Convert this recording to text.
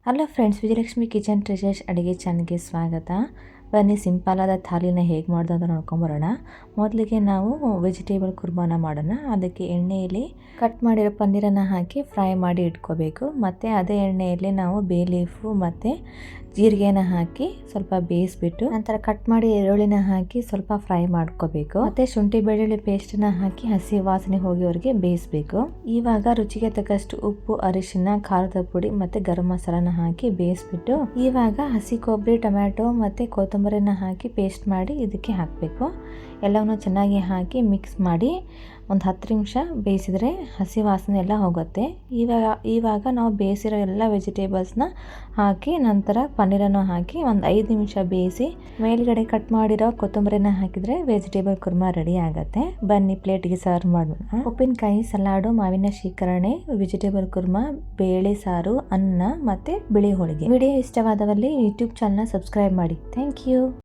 Hello friends, Vijayalakshmi kitchen treasures ಅಡುಗೆ ಚಾನಲ್ಗೆ ಸ್ವಾಗತ. ಬನ್ನಿ ಸಿಂಪಲಾದ ಥಾಲಿನ ಹೇಗೆ ಮಾಡೋದು ಅಂತ ನೋಡ್ಕೊಂಬರೋಣ. ಮೊದಲಿಗೆ ನಾವು ವೆಜಿಟೇಬಲ್ ಕುರ್ಮಾನ ಮಾಡೋಣ. ಅದಕ್ಕೆ ಎಣ್ಣೆಯಲ್ಲಿ ಕಟ್ ಮಾಡಿರೋ ಪನ್ನೀರನ್ನು ಹಾಕಿ ಫ್ರೈ ಮಾಡಿ ಇಟ್ಕೋಬೇಕು. ಮತ್ತು ಅದೇ ಎಣ್ಣೆಯಲ್ಲಿ ನಾವು ಬೇ ಲೀಫು ಮತ್ತು ಜೀರಿಗೆನ ಹಾಕಿ ಸ್ವಲ್ಪ ಬೇಯಿಸ್ಬಿಟ್ಟು ನಂತರ ಕಟ್ ಮಾಡಿ ಈರುಳ್ಳಿನ ಹಾಕಿ ಸ್ವಲ್ಪ ಫ್ರೈ ಮಾಡ್ಕೋಬೇಕು. ಮತ್ತೆ ಶುಂಠಿ ಬೆಳ್ಳುಳ್ಳಿ ಪೇಸ್ಟನ್ನ ಹಾಕಿ ಹಸಿ ವಾಸನೆ ಹೋಗಿವರೆಗೆ ಬೇಯಿಸಬೇಕು. ಇವಾಗ ರುಚಿಗೆ ತಕ್ಕಷ್ಟು ಉಪ್ಪು, ಅರಿಶಿನ, ಖಾರದ ಪುಡಿ ಮತ್ತೆ ಗರಂ ಮಸಾಲಾನ ಹಾಕಿ ಬೇಯಿಸ್ಬಿಟ್ಟು ಇವಾಗ ಹಸಿ ಕೊಬ್ಬರಿ, ಟೊಮ್ಯಾಟೊ ಮತ್ತೆ ಕೊತ್ತಂಬರಿನ ಹಾಕಿ ಪೇಸ್ಟ್ ಮಾಡಿ ಇದಕ್ಕೆ ಹಾಕಬೇಕು. ಎಲ್ಲವನ್ನು ಚೆನ್ನಾಗಿ ಹಾಕಿ ಮಿಕ್ಸ್ ಮಾಡಿ ಒಂದು 10 ನಿಮಿಷ ಬೇಯಿಸಿದ್ರೆ ಹಸಿ ವಾಸನೆ ಎಲ್ಲ ಹೋಗುತ್ತೆ. ಇವಾಗ ನಾವು ಬೇಯಿಸಿರೋ ಎಲ್ಲ ವೆಜಿಟೇಬಲ್ಸ್ನ ಹಾಕಿ ನಂತರ ಪನ್ನೀರನ್ನು ಹಾಕಿ ಒಂದು 5 ನಿಮಿಷ ಬೇಯಿಸಿ ಮೇಲ್ಗಡೆ ಕಟ್ ಮಾಡಿರೋ ಕೊತ್ತಂಬರಿನ ಹಾಕಿದರೆ ವೆಜಿಟೇಬಲ್ ಕುರ್ಮಾ ರೆಡಿ ಆಗುತ್ತೆ. ಬನ್ನಿ ಪ್ಲೇಟ್ಗೆ ಸರ್ವ್ ಮಾಡೋಣ. ಉಪ್ಪಿನಕಾಯಿ, ಸಲಾಡು, ಮಾವಿನ ಶೀಕರಣೆ, ವೆಜಿಟೇಬಲ್ ಕುರ್ಮಾ, ಬೇಳೆ ಸಾರು, ಅನ್ನ ಮತ್ತು ಬಿಳಿ ಹೋಳಿಗೆ. ವಿಡಿಯೋ ಇಷ್ಟವಾದವಲ್ಲಿ ಯೂಟ್ಯೂಬ್ ಚಾನಲ್ನ ಸಬ್ಸ್ಕ್ರೈಬ್ ಮಾಡಿ. Thank you.